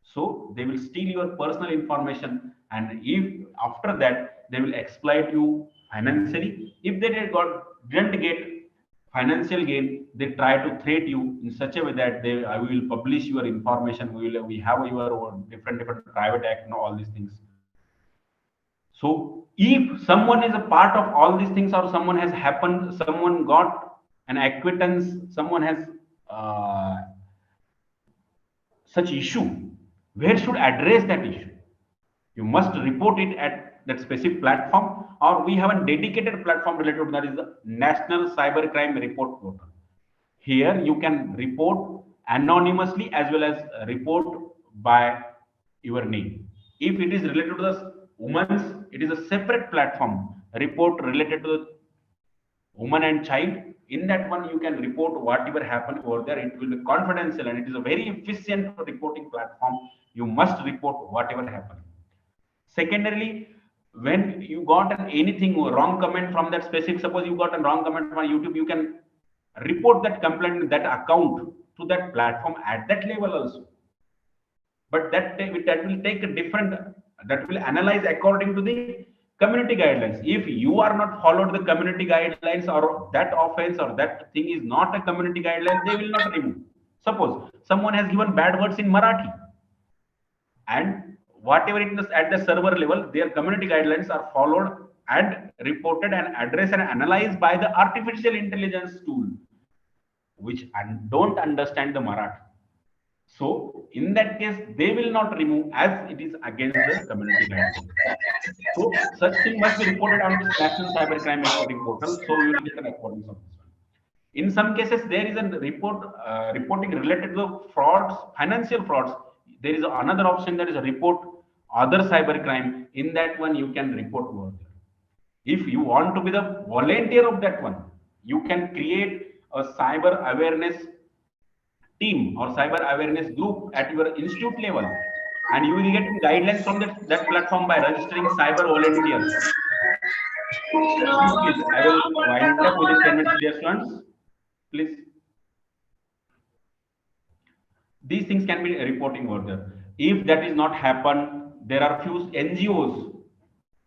So they will steal your personal information, and if after that they will exploit you financially. If they didn't get financial gain, they try to threat you in such a way that I will publish your information. We have your different private act and all these things. So if someone is a part of all these things, or someone got an acquittance, someone has such issue, where should address that issue? You must report it at that specific platform, or we have a dedicated platform related to that, is the National Cybercrime Report Portal. Here you can report anonymously as well as report by your name. If it is related to the women's, it is a separate platform. Report related to the woman and child. In that one, you can report whatever happened over there. It will be confidential, and it is a very efficient reporting platform. You must report whatever happened. Secondarily, when you got anything wrong comment from that specific, suppose you got a wrong comment from YouTube, you can report that complaint, that account to that platform at that level also. But that will take a different, that will analyze according to the community guidelines. If you are not followed the community guidelines, or that offense or that thing is not a community guideline, they will not remove. Suppose someone has given bad words in Marathi, and whatever it is at the server level, their community guidelines are followed and reported and addressed and analyzed by the artificial intelligence tool, which don't understand the Marathi. So in that case, they will not remove, as it is against the community guidelines. So such thing must be reported on this National Cybercrime Reporting Portal. So we will get the recordings of this one. In some cases, there is a reporting related to frauds, financial frauds. There is another option, that is a report other cybercrime. In that one, you can report over there. If you want to be the volunteer of that one, you can create a cyber awareness team or cyber awareness group at your institute level, and you will get guidelines from that platform by registering cyber volunteers. Please, I will wind up within 10 minutes, dear students. Please. These things can be reporting over there. If that is not happen, there are few NGOs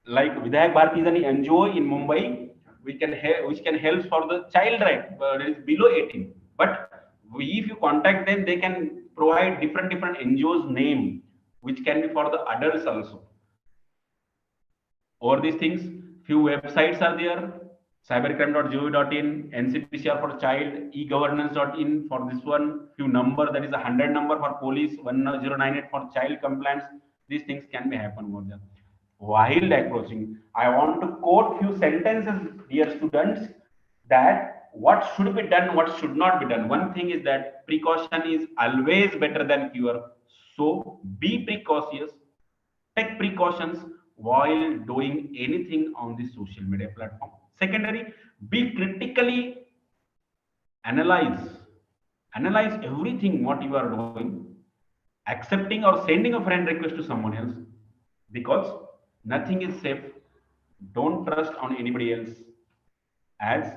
like Vidhayak Bharati is an NGO in Mumbai, which can help for the child right, below 18. But if you contact them, they can provide different NGOs name, which can be for the adults also. Over these things, few websites are there: cybercrime.gov.in, NCPCR for child, egovernance.in for this one, few number, that is a 100 number for police, 1098 for child complaints. These things can be happen over there. While approaching, I want to quote few sentences, dear students, that what should be done, what should not be done. One thing is that precaution is always better than cure. So be precautious, take precautions while doing anything on the social media platform. Secondary, be critically analyze everything what you are doing, accepting or sending a friend request to someone else, because nothing is safe. Don't trust on anybody else, as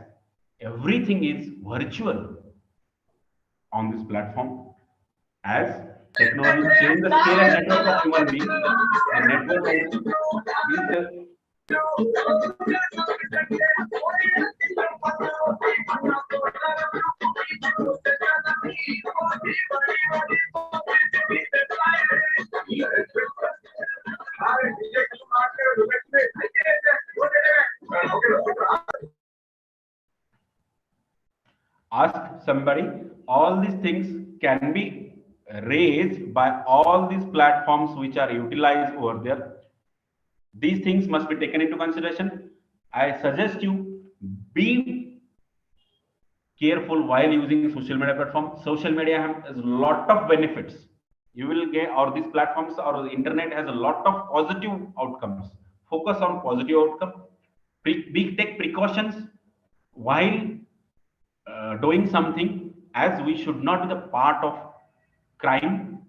everything is virtual on this platform. As technology changes the scale and network of human beings, the network is the ask somebody. All these things can be raised by all these platforms which are utilized over there. These things must be taken into consideration. I suggest you be careful while using social media platform. Social media has a lot of benefits. You will get, or these platforms or the internet has a lot of positive outcomes. Focus on positive outcome. Take precautions while doing something, as we should not be the part of crime.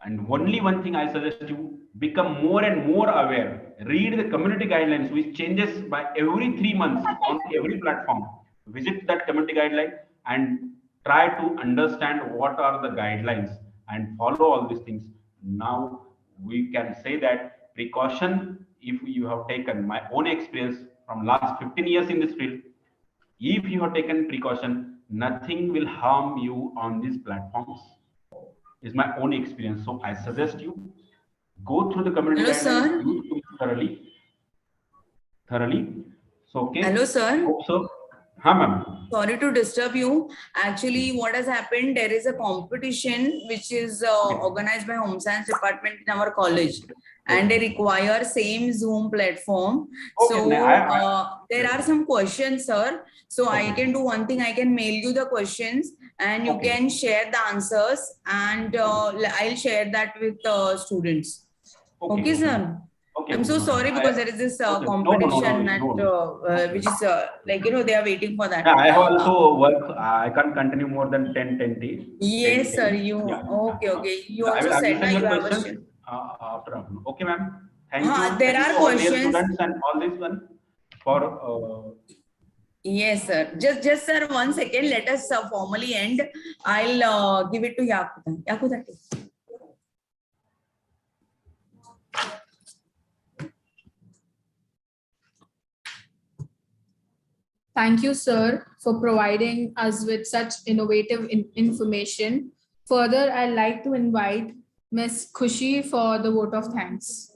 And only one thing I suggest you, become more and more aware. Read the community guidelines, which changes by every 3 months on every platform. Visit that community guideline and try to understand what are the guidelines and follow all these things. Now we can say that precaution, if you have taken my own experience from last 15 years in this field, if you have taken precaution, nothing will harm you on these platforms. Is my own experience. So I suggest you go through the community Hello, guidelines, sir. use them thoroughly. So okay. Hello, sir. Hope so. Huh, ma'am. Sorry to disturb you. Actually, what has happened, there is a competition which is organized by Home Science Department in our college, and they require same Zoom platform. Okay, So there are some questions, sir. So I can do one thing, I can mail you the questions and you can share the answers, and I'll share that with students. Okay, sir. Okay, I'm so sorry because there is this competition which is like, you know, they are waiting for that. Yeah, I have also work. I can't continue more than 10:20. Yes, sir. You okay? You also said that you have a question. After. Okay, ma'am. Thank you. There are questions. Students and all this one for. Yes, sir. Just sir, 1 second. Let us formally end. I'll give it to Yakuta. Yakuta. Thank you, sir, for providing us with such innovative information. Further, I'd like to invite Ms. Khushi for the vote of thanks.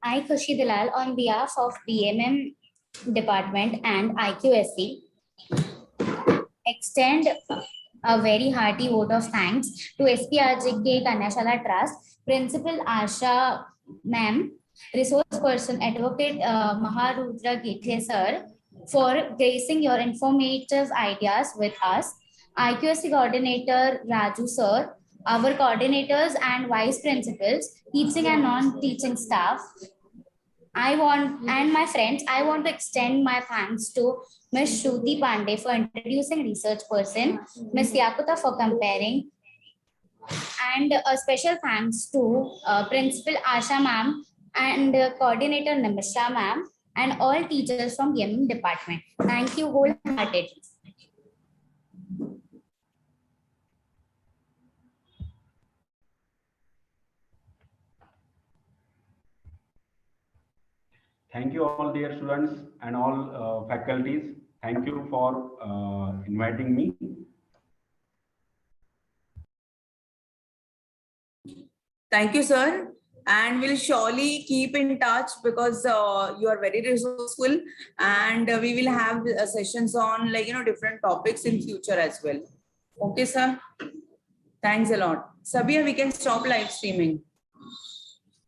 I, Khushi Dalal, on behalf of BMM Department and IQSC, extend a very hearty vote of thanks to SPRJK Kanyashala Trust, Principal Asha Ma'am, Resource Person Advocate Maharudra Githe Sir, for gracing your informative ideas with us, IQSC Coordinator Raju Sir, our coordinators and vice principals, teaching and non-teaching staff. And my friends, I want to extend my thanks to Ms. Shruti Pandey for introducing research person, Ms. Yakuta for comparing, and a special thanks to Principal Asha ma'am and Coordinator Nimisha ma'am and all teachers from BMM department. Thank you wholeheartedly. Thank you all dear students and all faculties. Thank you for inviting me. Thank you, sir. And we'll surely keep in touch because you are very resourceful, and we will have sessions on, like, you know, different topics in future as well. Okay, sir. Thanks a lot. Sabia, we can stop live streaming.